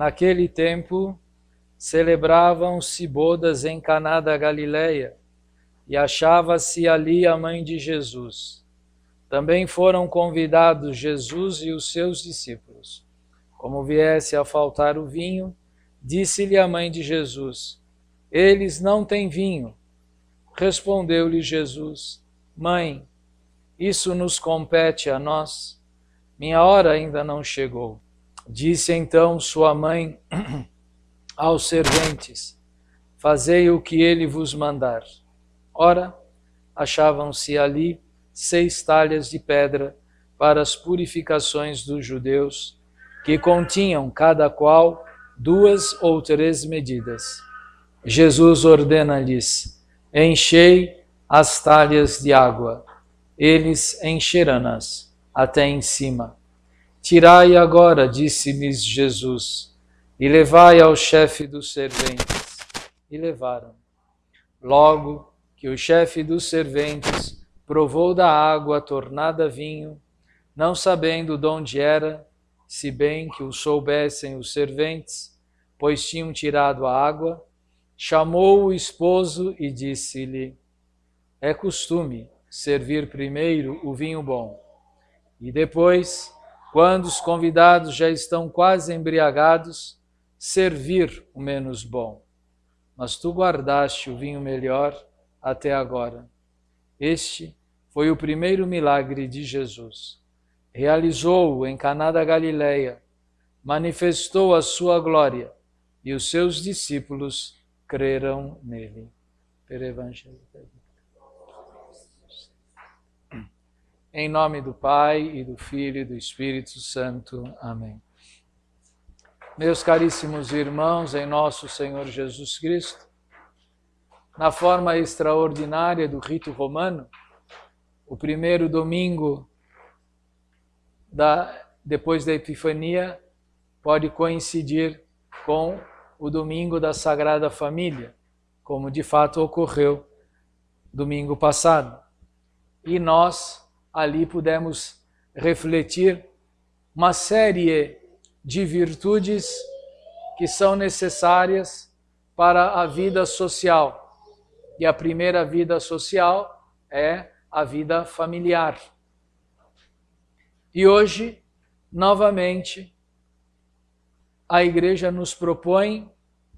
Naquele tempo, celebravam-se bodas em Caná da Galileia, e achava-se ali a mãe de Jesus. Também foram convidados Jesus e os seus discípulos. Como viesse a faltar o vinho, disse-lhe a mãe de Jesus: eles não têm vinho. Respondeu-lhe Jesus: Mãe, isso nos compete a nós. Minha hora ainda não chegou. Disse então sua mãe aos serventes: Fazei o que ele vos mandar. Ora, achavam-se ali 6 talhas de pedra para as purificações dos judeus, que continham cada qual 2 ou 3 medidas. Jesus ordena-lhes: enchei as talhas de água. Eles encheram-nas até em cima. Tirai agora, disse-lhes Jesus, e levai ao chefe dos serventes. E levaram. Logo que o chefe dos serventes provou da água tornada vinho, não sabendo de onde era, se bem que o soubessem os serventes, pois tinham tirado a água, chamou o esposo e disse-lhe: é costume servir primeiro o vinho bom, e depois, quando os convidados já estão quase embriagados, servir o menos bom. Mas tu guardaste o vinho melhor até agora. Este foi o primeiro milagre de Jesus. Realizou-o em Caná da Galileia, manifestou a sua glória, e os seus discípulos creram nele. Per Evangelho. Em nome do Pai, e do Filho, e do Espírito Santo. Amém. Meus caríssimos irmãos, em nosso Senhor Jesus Cristo, na forma extraordinária do rito romano, o primeiro domingo depois da Epifania pode coincidir com o domingo da Sagrada Família, como de fato ocorreu domingo passado. E nós ali pudemos refletir uma série de virtudes que são necessárias para a vida social. E a primeira vida social é a vida familiar. E hoje, novamente, a Igreja nos propõe,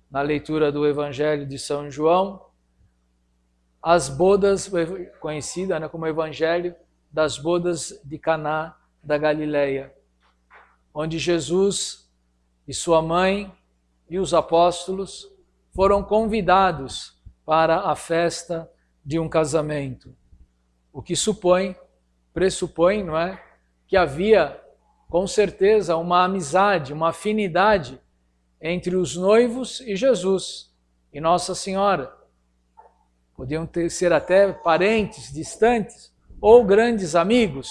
na leitura do Evangelho de São João, as bodas, conhecida como Evangelho das bodas de Caná da Galileia, onde Jesus e sua mãe e os apóstolos foram convidados para a festa de um casamento. O que pressupõe, não é, que havia com certeza uma amizade, uma afinidade entre os noivos e Jesus e Nossa Senhora. Podiam ser até parentes distantes ou grandes amigos.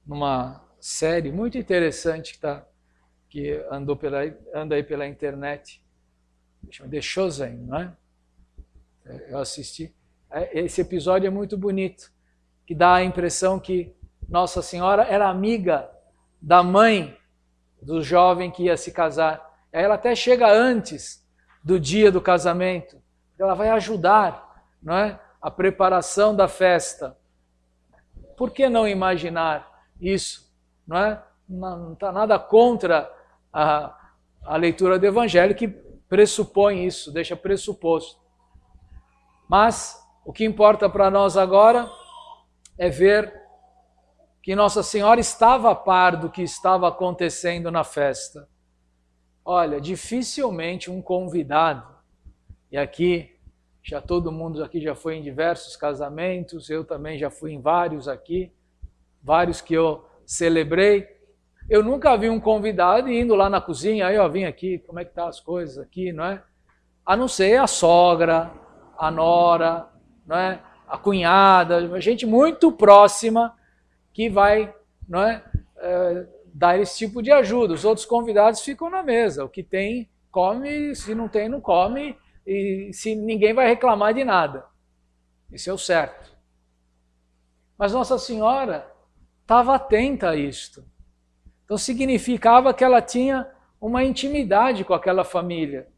Numa série muito interessante que anda aí pela internet, chama The Chosen, não é? Eu assisti. Esse episódio é muito bonito, que dá a impressão que Nossa Senhora era amiga da mãe do jovem que ia se casar. Ela até chega antes do dia do casamento. Ela vai ajudar, não é, a preparação da festa. Por que não imaginar isso? Não é? Não está nada contra a leitura do Evangelho que pressupõe isso, deixa pressuposto. Mas o que importa para nós agora é ver que Nossa Senhora estava a par do que estava acontecendo na festa. Olha, dificilmente um convidado, e aqui todo mundo aqui já foi em diversos casamentos, eu também já fui em vários aqui, vários que eu celebrei. Eu nunca vi um convidado indo lá na cozinha, aí ó, vim aqui, como é que tá as coisas aqui, não é? A não ser a sogra, a nora, não é? A cunhada, gente muito próxima que vai, não é, dar esse tipo de ajuda. Os outros convidados ficam na mesa, o que tem come, se não tem não come, e se ninguém vai reclamar de nada. Isso é o certo. Mas Nossa Senhora estava atenta a isto. Então significava que ela tinha uma intimidade com aquela família.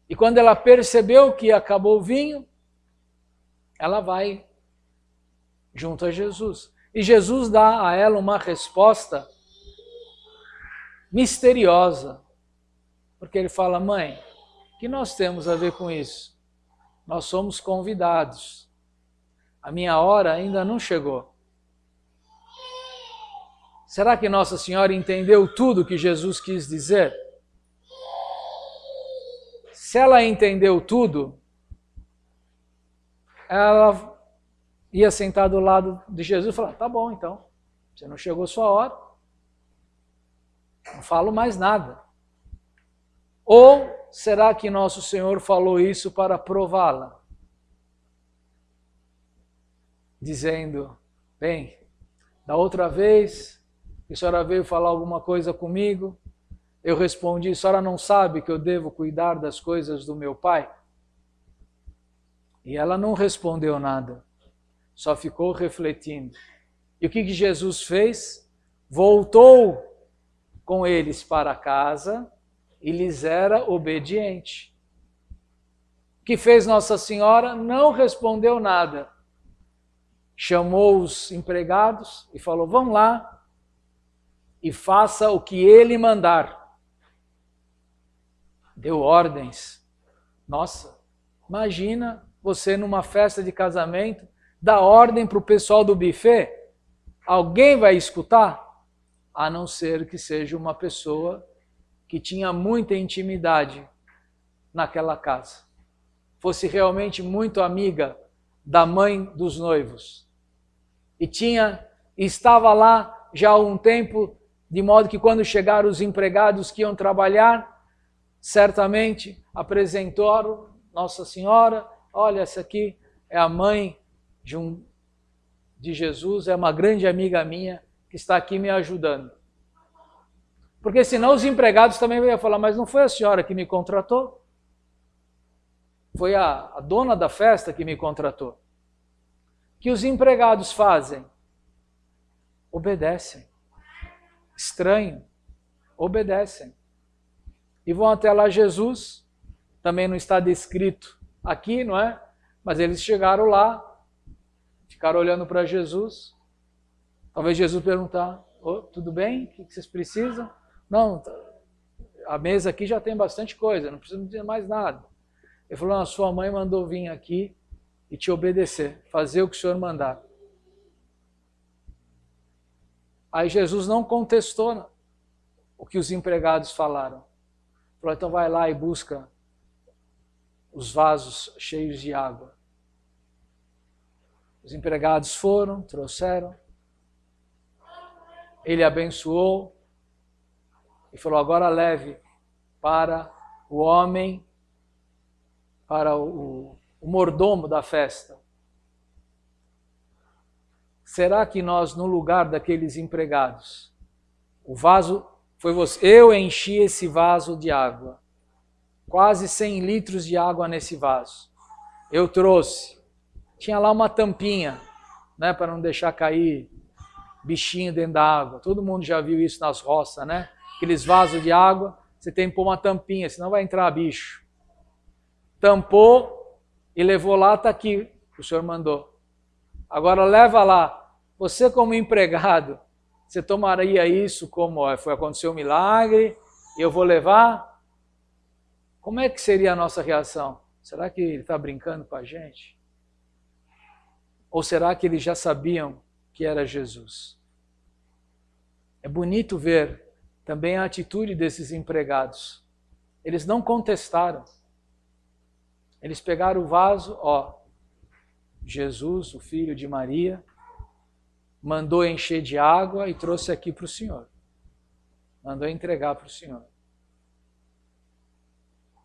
E quando ela percebeu que acabou o vinho, ela vai junto a Jesus. E Jesus dá a ela uma resposta misteriosa. Porque ele fala: mãe, o que nós temos a ver com isso? Nós somos convidados. A minha hora ainda não chegou. Será que Nossa Senhora entendeu tudo que Jesus quis dizer? Se ela entendeu tudo, ela ia sentar do lado de Jesus e falar: tá bom, então, você não chegou a sua hora, não falo mais nada. Ou será que Nosso Senhor falou isso para prová-la? Dizendo: bem, da outra vez que a senhora veio falar alguma coisa comigo, eu respondi: a senhora não sabe que eu devo cuidar das coisas do meu pai? E ela não respondeu nada, só ficou refletindo. E o que Jesus fez? Voltou com eles para casa e lhes era obediente. O que fez Nossa Senhora? Não respondeu nada. Chamou os empregados e falou: vão lá e faça o que ele mandar. Deu ordens. Nossa, imagina você numa festa de casamento, dá ordem para o pessoal do buffet. Alguém vai escutar? A não ser que seja uma pessoa que tinha muita intimidade naquela casa. Fosse realmente muito amiga da mãe dos noivos. E estava lá já há um tempo, de modo que quando chegaram os empregados que iam trabalhar, certamente apresentaram Nossa Senhora: olha, essa aqui é a mãe de Jesus, é uma grande amiga minha que está aqui me ajudando. Porque senão os empregados também iam falar: mas não foi a senhora que me contratou? Foi a dona da festa que me contratou. O que os empregados fazem? Obedecem. Estranho. Obedecem. E vão até lá Jesus, também não está descrito aqui, não é? Mas eles chegaram lá, ficaram olhando para Jesus. Talvez Jesus perguntar: oh, tudo bem? O que vocês precisam? Não, a mesa aqui já tem bastante coisa, não precisa dizer mais nada. Ele falou: a sua mãe mandou vir aqui e te obedecer, fazer o que o Senhor mandar. Aí Jesus não contestou o que os empregados falaram. Falou: então vai lá e busca os vasos cheios de água. Os empregados foram, trouxeram. Ele abençoou e falou: agora leve para o homem, para o mordomo da festa. Será que nós, no lugar daqueles empregados, o vaso foi você? Eu enchi esse vaso de água, quase 100 litros de água nesse vaso. Eu trouxe. Tinha lá uma tampinha, né, para não deixar cair bichinho dentro da água. Todo mundo já viu isso nas roças, né? Aqueles vasos de água, você tem que pôr uma tampinha, senão vai entrar bicho. Tampou e levou lá, está aqui, o senhor mandou. Agora leva lá. Você como empregado, você tomaria isso como: foi acontecer um milagre e eu vou levar? Como é que seria a nossa reação? Será que ele está brincando com a gente? Ou será que eles já sabiam que era Jesus? É bonito ver também a atitude desses empregados. Eles não contestaram. Eles pegaram o vaso, Jesus, o filho de Maria, mandou encher de água e trouxe aqui para o Senhor. Mandou entregar para o Senhor.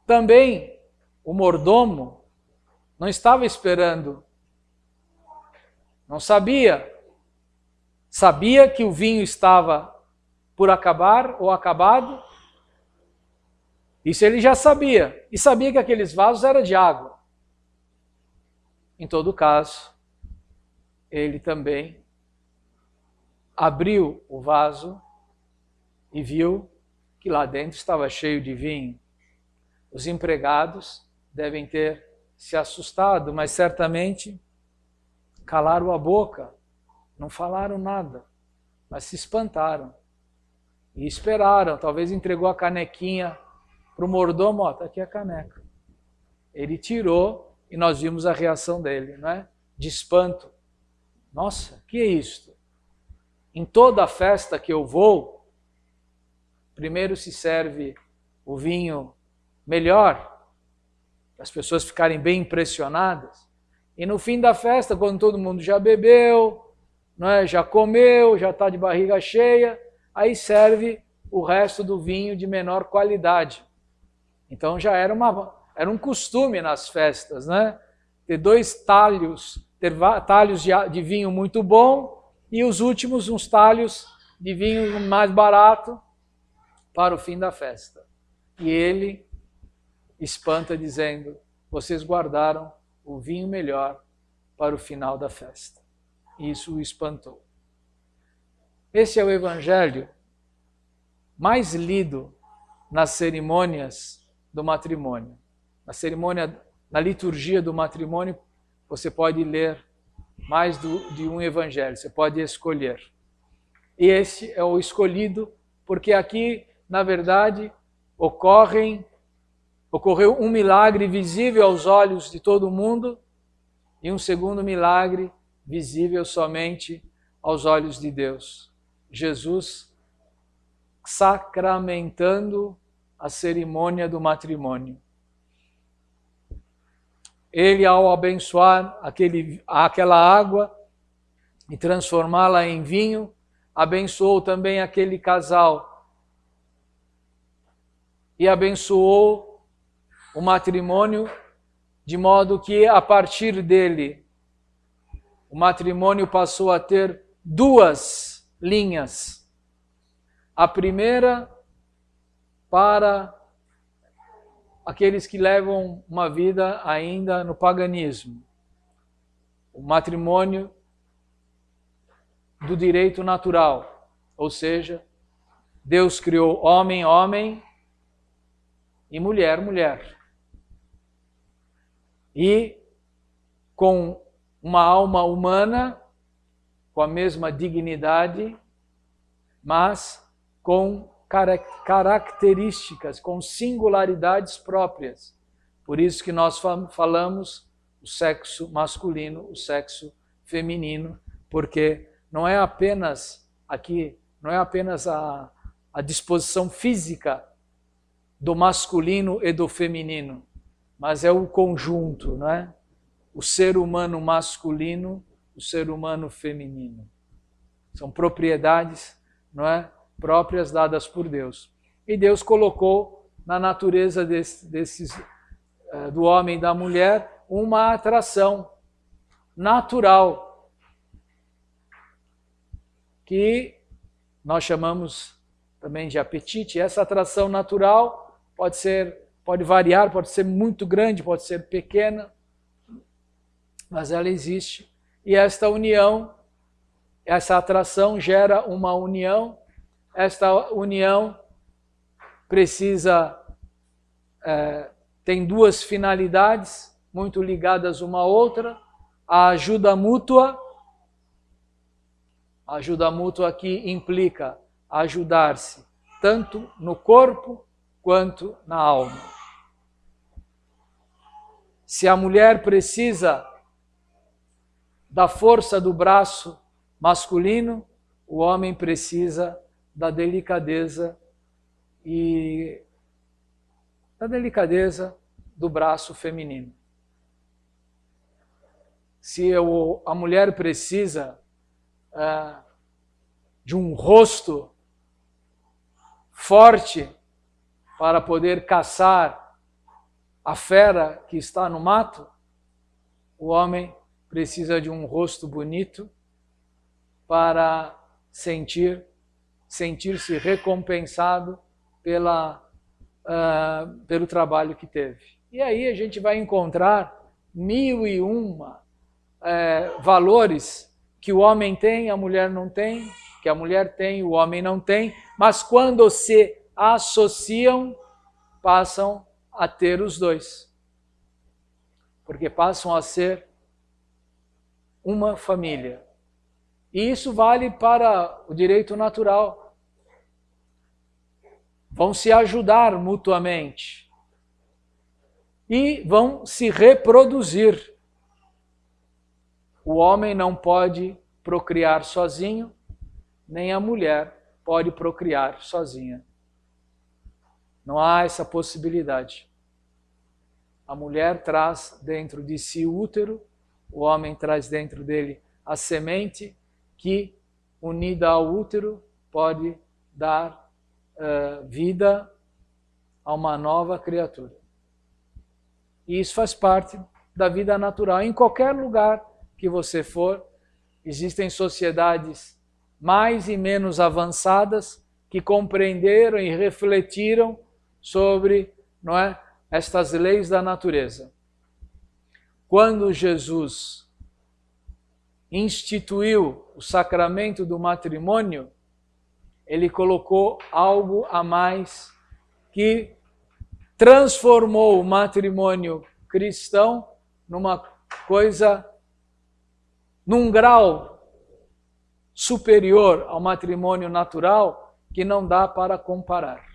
Também o mordomo não estava esperando. Não sabia. Sabia que o vinho estava por acabar ou acabado. Isso ele já sabia. E sabia que aqueles vasos eram de água. Em todo caso, ele também abriu o vaso e viu que lá dentro estava cheio de vinho. Os empregados devem ter se assustado, mas certamente calaram a boca, não falaram nada, mas se espantaram e esperaram. Talvez entregou a canequinha para o mordomo, ó, está aqui a caneca. Ele tirou e nós vimos a reação dele, não é? De espanto. Nossa, que é isto? Em toda festa que eu vou, primeiro se serve o vinho melhor, para as pessoas ficarem bem impressionadas. E no fim da festa, quando todo mundo já bebeu, não é? Já comeu, já está de barriga cheia, aí serve o resto do vinho de menor qualidade. Então já era um costume nas festas, né? Ter dois talhos, ter talhos de vinho muito bom e os últimos uns talhos de vinho mais barato para o fim da festa. E ele espanta dizendo: vocês guardaram o vinho melhor para o final da festa. Isso o espantou. Esse é o evangelho mais lido nas cerimônias do matrimônio. Na cerimônia, na liturgia do matrimônio, você pode ler mais de um evangelho, você pode escolher. E esse é o escolhido, porque aqui, na verdade, ocorreu um milagre visível aos olhos de todo mundo e um segundo milagre visível somente aos olhos de Deus. Jesus sacramentando a cerimônia do matrimônio. Ele, ao abençoar aquela água e transformá-la em vinho, abençoou também aquele casal e abençoou o matrimônio, de modo que, a partir dele, o matrimônio passou a ter duas linhas. A primeira, para aqueles que levam uma vida ainda no paganismo. O matrimônio do direito natural, ou seja, Deus criou homem, homem e mulher, mulher. E com uma alma humana, com a mesma dignidade, mas com características, com singularidades próprias. Por isso que nós falamos o sexo masculino, o sexo feminino, porque não é apenas a disposição física do masculino e do feminino, mas é o conjunto, não é? O ser humano masculino, o ser humano feminino. São propriedades, não é? Próprias dadas por Deus. E Deus colocou na natureza do homem e da mulher uma atração natural, que nós chamamos também de apetite. Essa atração natural pode variar, pode ser muito grande, pode ser pequena, mas ela existe. E esta união, essa atração gera uma união. Esta união tem duas finalidades muito ligadas uma à outra: a ajuda mútua. A ajuda mútua aqui implica ajudar-se tanto no corpo quanto na alma. Se a mulher precisa da força do braço masculino, o homem precisa da delicadeza do braço feminino. Se a mulher precisa de um rosto forte para poder caçar a fera que está no mato, o homem precisa de um rosto bonito para sentir-se recompensado pelo trabalho que teve. E aí a gente vai encontrar 1001 valores que o homem tem, a mulher não tem, que a mulher tem, o homem não tem, mas quando se associam, passam a ter os dois. Porque passam a ser uma família. E isso vale para o direito natural. Vão se ajudar mutuamente. E vão se reproduzir. O homem não pode procriar sozinho, nem a mulher pode procriar sozinha. Não há essa possibilidade. A mulher traz dentro de si o útero, o homem traz dentro dele a semente que, unida ao útero, pode dar vida a uma nova criatura. E isso faz parte da vida natural. Em qualquer lugar que você for, existem sociedades mais e menos avançadas que compreenderam e refletiram sobre, não é, estas leis da natureza. Quando Jesus instituiu o sacramento do matrimônio, ele colocou algo a mais que transformou o matrimônio cristão numa coisa, num grau superior ao matrimônio natural que não dá para comparar.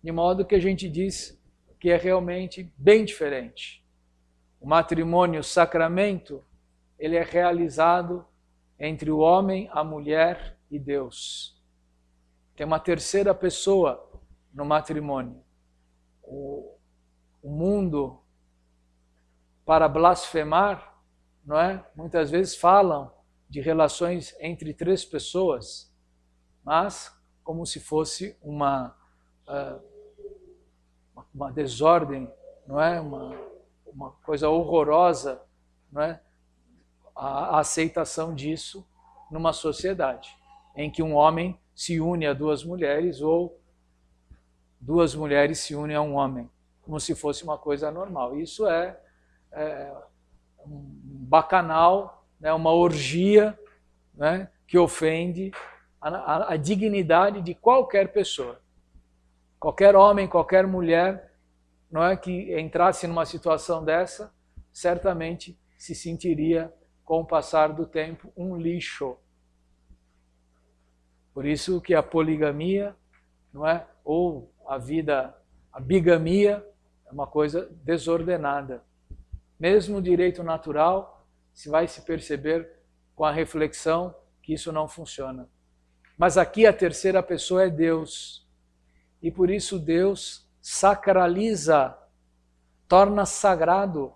De modo que a gente diz que é realmente bem diferente. O matrimônio sacramento, ele é realizado entre o homem, a mulher e Deus. Tem uma terceira pessoa no matrimônio. O mundo, para blasfemar, não é? Muitas vezes falam de relações entre três pessoas, mas como se fosse uma desordem, não é? Uma coisa horrorosa, não é? A aceitação disso numa sociedade em que um homem se une a duas mulheres ou duas mulheres se unem a um homem, como se fosse uma coisa normal. Isso é um bacanal, né? Uma orgia, né? Que ofende a dignidade de qualquer pessoa. Qualquer homem, qualquer mulher, não é, que entrasse numa situação dessa, certamente se sentiria, com o passar do tempo, um lixo. Por isso que a poligamia, não é, ou a bigamia, é uma coisa desordenada. Mesmo o direito natural, se vai se perceber com a reflexão que isso não funciona. Mas aqui a terceira pessoa é Deus. E por isso Deus sacraliza, torna sagrado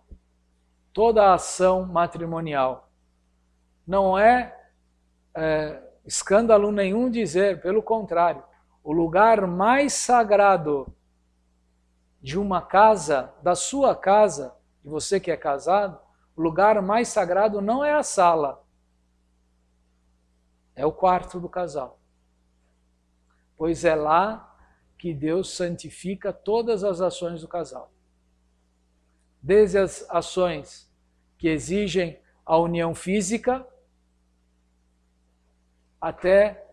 toda a ação matrimonial. Não é escândalo nenhum dizer, pelo contrário, o lugar mais sagrado de uma casa, da sua casa, de você que é casado, o lugar mais sagrado não é a sala, é o quarto do casal. Pois é lá que Deus santifica todas as ações do casal. Desde as ações que exigem a união física, até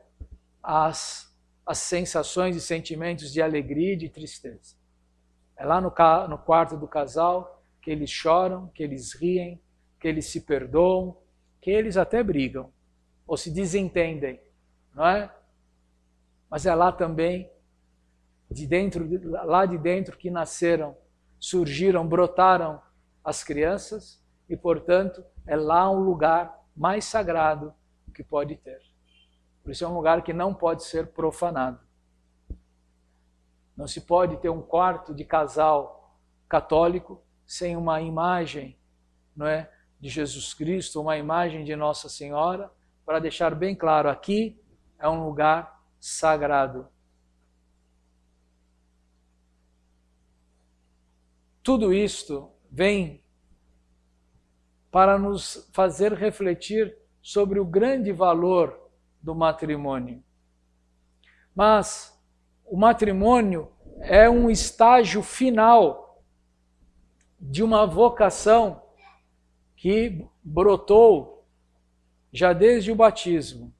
as sensações e sentimentos de alegria e de tristeza. É lá no quarto do casal que eles choram, que eles riem, que eles se perdoam, que eles até brigam, ou se desentendem, não é? Mas é lá também, lá de dentro que nasceram, surgiram, brotaram as crianças, e portanto é lá um lugar mais sagrado que pode ter. Por isso é um lugar que não pode ser profanado. Não se pode ter um quarto de casal católico sem uma imagem, não é, de Jesus Cristo, uma imagem de Nossa Senhora, para deixar bem claro, aqui é um lugar sagrado. Tudo isto vem para nos fazer refletir sobre o grande valor do matrimônio. Mas o matrimônio é um estágio final de uma vocação que brotou já desde o batismo.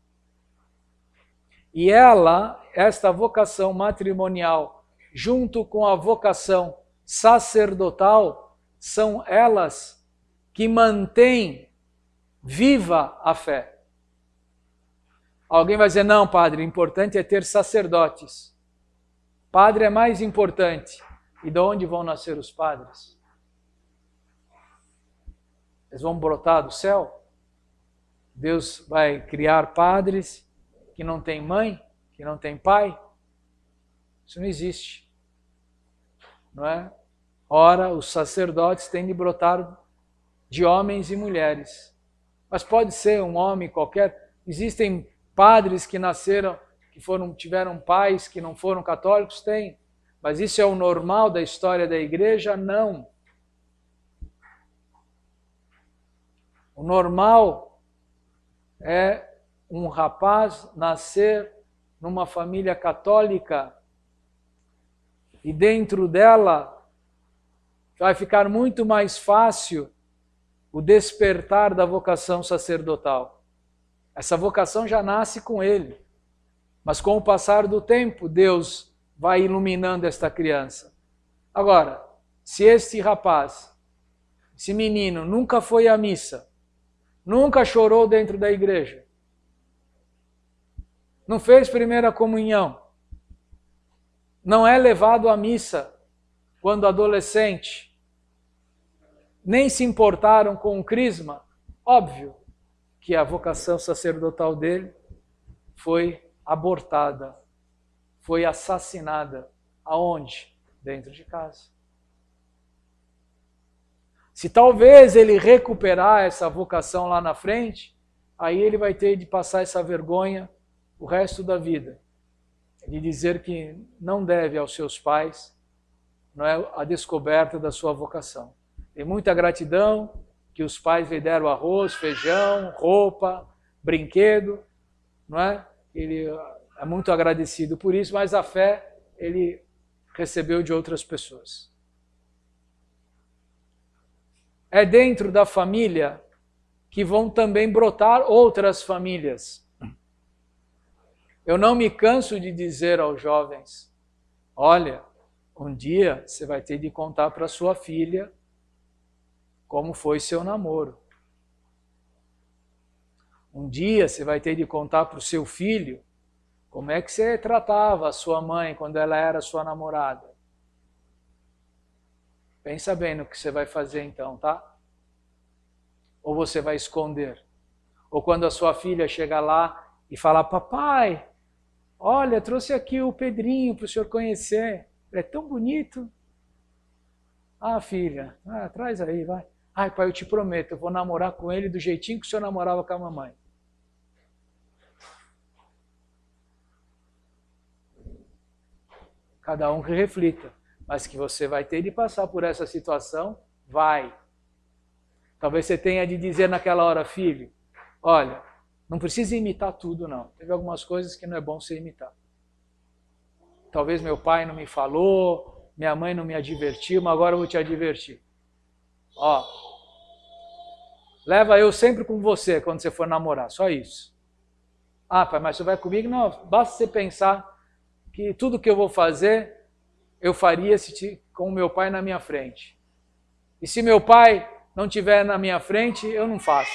E esta vocação matrimonial, junto com a vocação sacerdotal, são elas que mantêm viva a fé. Alguém vai dizer, não, padre, o importante é ter sacerdotes. Padre é mais importante. E de onde vão nascer os padres? Eles vão brotar do céu? Deus vai criar padres que não têm mãe, que não têm pai? Isso não existe. Não é? Ora, os sacerdotes têm de brotar de homens e mulheres. Mas pode ser um homem qualquer. Existem padres que nasceram, tiveram pais que não foram católicos? Tem. Mas isso é o normal da história da igreja? Não. O normal é um rapaz nascer numa família católica e dentro dela vai ficar muito mais fácil o despertar da vocação sacerdotal. Essa vocação já nasce com ele, mas com o passar do tempo, Deus vai iluminando esta criança. Agora, se este rapaz, esse menino, nunca foi à missa, nunca chorou dentro da igreja, não fez primeira comunhão, não é levado à missa quando adolescente, nem se importaram com o crisma, óbvio que a vocação sacerdotal dele foi abortada, foi assassinada. Aonde? Dentro de casa. Se talvez ele recuperar essa vocação lá na frente, aí ele vai ter de passar essa vergonha o resto da vida. De dizer que não deve aos seus pais, não é, a descoberta da sua vocação. Tem muita gratidão que os pais lhe deram arroz, feijão, roupa, brinquedo, não é? Ele é muito agradecido por isso, mas a fé ele recebeu de outras pessoas. É dentro da família que vão também brotar outras famílias. Eu não me canso de dizer aos jovens, olha, um dia você vai ter de contar para sua filha como foi seu namoro. Um dia você vai ter de contar para o seu filho como é que você tratava a sua mãe quando ela era sua namorada. Pensa bem no que você vai fazer então, tá? Ou você vai esconder. Ou quando a sua filha chegar lá e falar, papai, olha, trouxe aqui o Pedrinho para o senhor conhecer. Ele é tão bonito. Ah, filha, traz aí, vai. Ai, pai, eu te prometo, eu vou namorar com ele do jeitinho que o senhor namorava com a mamãe. Cada um que reflita. Mas que você vai ter de passar por essa situação, vai. Talvez você tenha de dizer naquela hora, filho, olha, não precisa imitar tudo, não. Teve algumas coisas que não é bom você imitar. Talvez meu pai não me falou, minha mãe não me advertiu, mas agora eu vou te advertir. Ó, leva eu sempre com você quando você for namorar, só isso. Ah, pai, mas você vai comigo? Não, basta você pensar que tudo que eu vou fazer, eu faria com o meu pai na minha frente. E se meu pai não estiver na minha frente, eu não faço.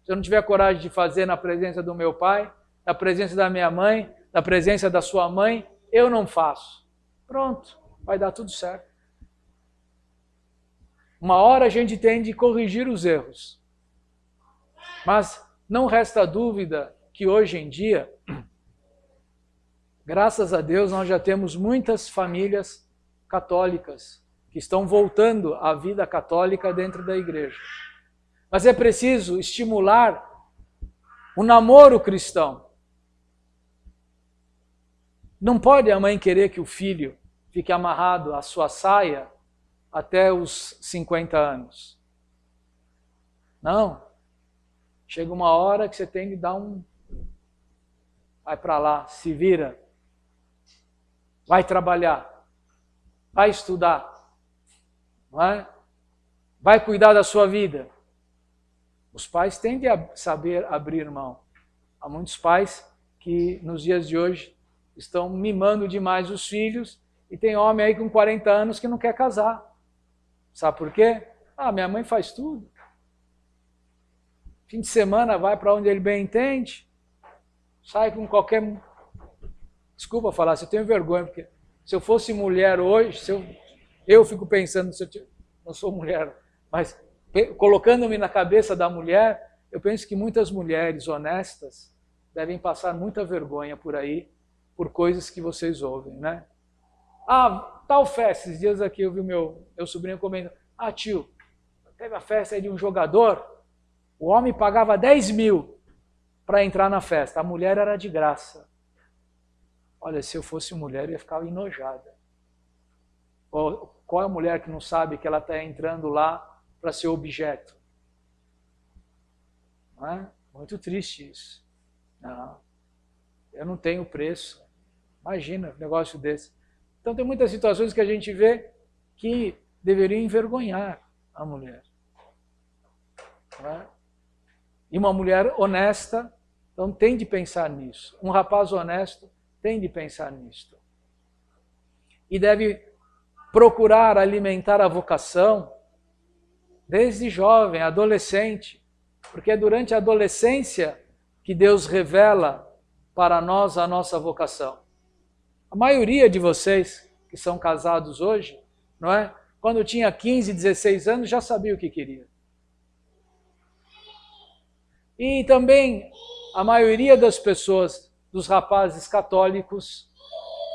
Se eu não tiver coragem de fazer na presença do meu pai, na presença da minha mãe, na presença da sua mãe, eu não faço. Pronto, vai dar tudo certo. Uma hora a gente tem de corrigir os erros. Mas não resta dúvida que hoje em dia, graças a Deus, nós já temos muitas famílias católicas que estão voltando à vida católica dentro da igreja. Mas é preciso estimular o namoro cristão. Não pode a mãe querer que o filho fique amarrado à sua saia até os 50 anos. Não. Chega uma hora que você tem que dar vai para lá, se vira. Vai trabalhar. Vai estudar. Não é? Vai cuidar da sua vida. Os pais têm de saber abrir mão. Há muitos pais que nos dias de hoje estão mimando demais os filhos, e tem homem aí com 40 anos que não quer casar. Sabe por quê? Minha mãe faz tudo. Fim de semana vai para onde ele bem entende, sai com qualquer... Desculpa falar, se eu tenho vergonha, porque se eu fosse mulher hoje, eu fico pensando, não sou mulher, mas colocando-me na cabeça da mulher, eu penso que muitas mulheres honestas devem passar muita vergonha por aí, por coisas que vocês ouvem, né? Tal festa, esses dias aqui eu vi meu sobrinho comendo, tio, teve a festa aí de um jogador, o homem pagava 10 mil para entrar na festa, a mulher era de graça. Olha, se eu fosse mulher, eu ia ficar enojada. Qual é a mulher que não sabe que ela está entrando lá para ser objeto? Não é? Muito triste isso. Não, eu não tenho preço. Imagina um negócio desse. Então tem muitas situações que a gente vê que deveriam envergonhar a mulher. Não é? E uma mulher honesta, então tem de pensar nisso. Um rapaz honesto tem de pensar nisto. E deve procurar alimentar a vocação desde jovem, adolescente, porque é durante a adolescência que Deus revela para nós a nossa vocação. A maioria de vocês que são casados hoje, não é? Quando tinha 15, 16 anos, já sabia o que queria. E também a maioria das pessoas, dos rapazes católicos,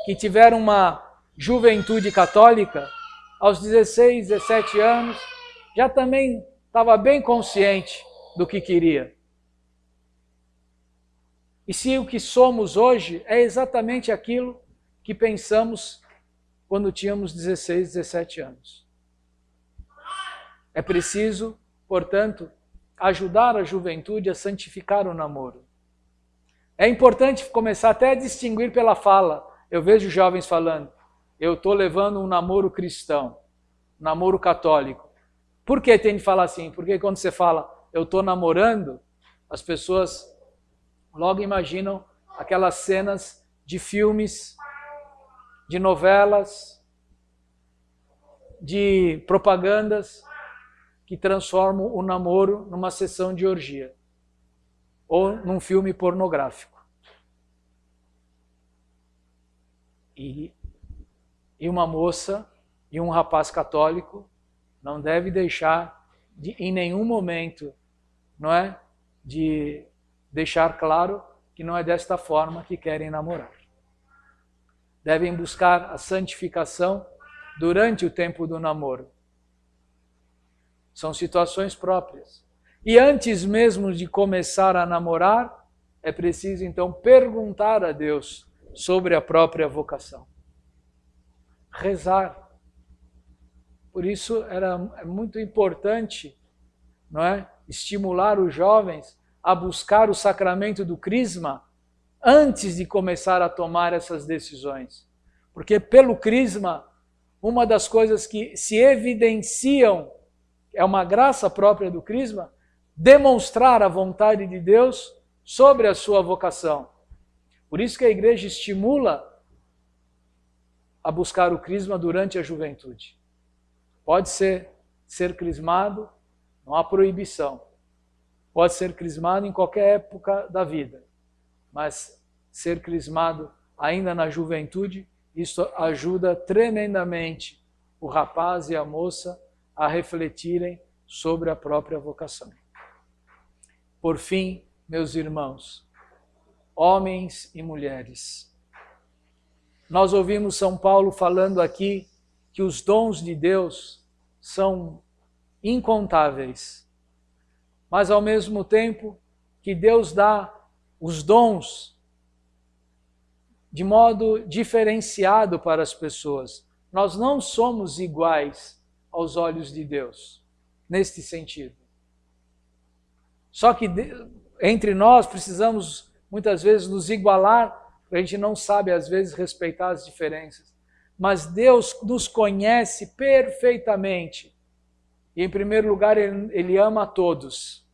que tiveram uma juventude católica, aos 16, 17 anos, já também estava bem consciente do que queria. E se o que somos hoje é exatamente aquilo que pensamos quando tínhamos 16, 17 anos. É preciso, portanto, ajudar a juventude a santificar o namoro. É importante começar até a distinguir pela fala. Eu vejo jovens falando, eu estou levando um namoro cristão, um namoro católico. Por que tem de falar assim? Porque quando você fala, eu estou namorando, as pessoas logo imaginam aquelas cenas de filmes, de novelas, de propagandas que transformam o namoro numa sessão de orgia ou num filme pornográfico. E uma moça e um rapaz católico não deve deixar em nenhum momento, não é, de deixar claro que não é desta forma que querem namorar. Devem buscar a santificação durante o tempo do namoro. São situações próprias. E antes mesmo de começar a namorar, é preciso então perguntar a Deus sobre a própria vocação. Rezar. Por isso é muito importante, não é, estimular os jovens a buscar o sacramento do crisma antes de começar a tomar essas decisões. Porque pelo crisma, uma das coisas que se evidenciam, é uma graça própria do crisma, demonstrar a vontade de Deus sobre a sua vocação. Por isso que a igreja estimula a buscar o crisma durante a juventude. Pode ser crismado, não há proibição. Pode ser crismado em qualquer época da vida, mas ser crismado ainda na juventude, isso ajuda tremendamente o rapaz e a moça a refletirem sobre a própria vocação. Por fim, meus irmãos, homens e mulheres, nós ouvimos São Paulo falando aqui que os dons de Deus são incontáveis, mas ao mesmo tempo que Deus dá os dons de modo diferenciado para as pessoas. Nós não somos iguais aos olhos de Deus, neste sentido. Só que entre nós precisamos muitas vezes nos igualar, a gente não sabe às vezes respeitar as diferenças. Mas Deus nos conhece perfeitamente. E em primeiro lugar, Ele ama a todos.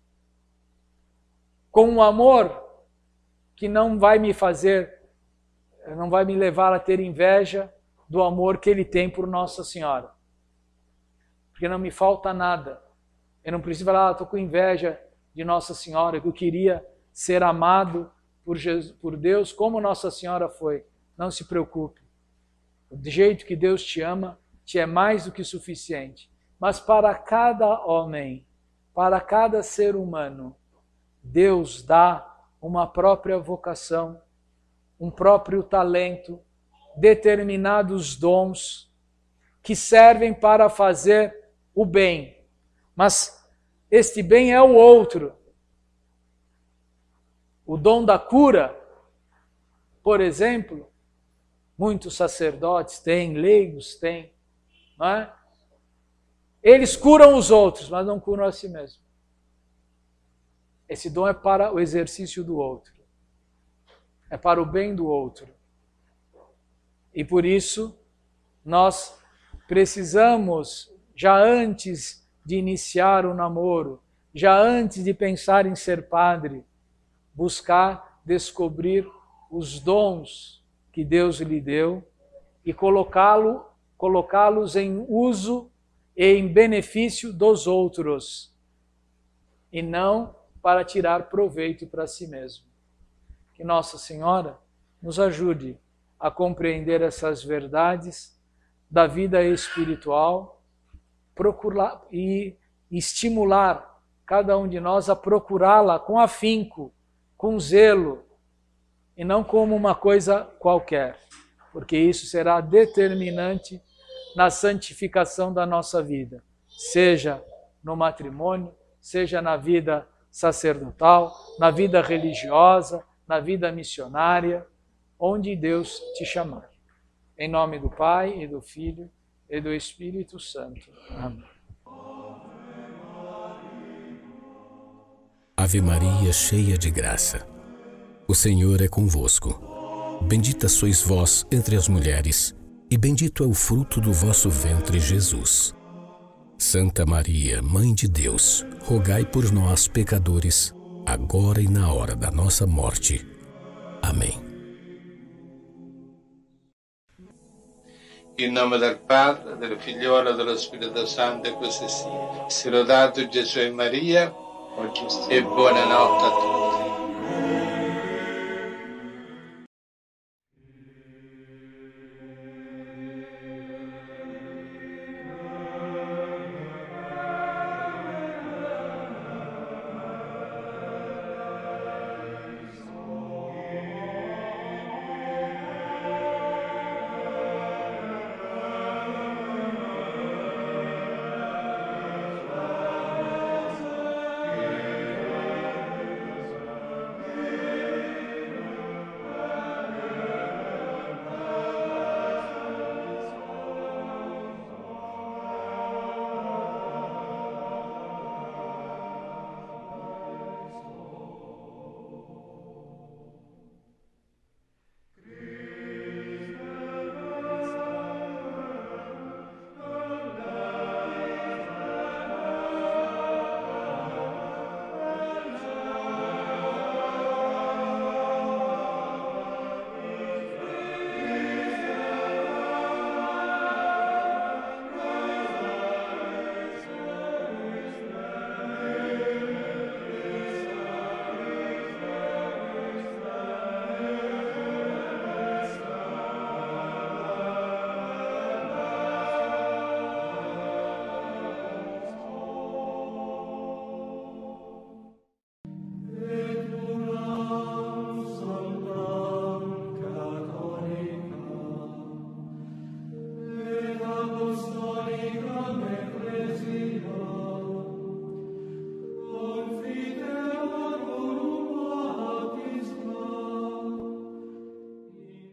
Com um amor que não vai me levar a ter inveja do amor que ele tem por Nossa Senhora. Porque não me falta nada. Eu não preciso falar, estou com inveja de Nossa Senhora, que eu queria ser amado por Deus como Nossa Senhora foi. Não se preocupe. Do jeito que Deus te ama, te é mais do que suficiente. Mas para cada homem, para cada ser humano, Deus dá uma própria vocação, um próprio talento, determinados dons que servem para fazer o bem. Mas este bem é o outro. O dom da cura, por exemplo, muitos sacerdotes têm, leigos têm, não é? Eles curam os outros, mas não curam a si mesmos. Esse dom é para o exercício do outro. É para o bem do outro. E por isso, nós precisamos, já antes de iniciar o namoro, já antes de pensar em ser padre, buscar descobrir os dons que Deus lhe deu e colocá-los em uso e em benefício dos outros, e não para tirar proveito para si mesmo. Que Nossa Senhora nos ajude a compreender essas verdades da vida espiritual, procurar e estimular cada um de nós a procurá-la com afinco, com zelo, e não como uma coisa qualquer, porque isso será determinante na santificação da nossa vida, seja no matrimônio, seja na vida sacerdotal, na vida religiosa, na vida missionária, onde Deus te chamar. Em nome do Pai, e do Filho, e do Espírito Santo. Amém. Ave Maria, cheia de graça, o Senhor é convosco. Bendita sois vós entre as mulheres, e bendito é o fruto do vosso ventre, Jesus. Santa Maria, Mãe de Deus, rogai por nós, pecadores, agora e na hora da nossa morte. Amém. In nome del Padre, del Figliolo e dello Spirito Santo, e così sia. Sia lodato Gesù e Maria, e buonanotte a tutti.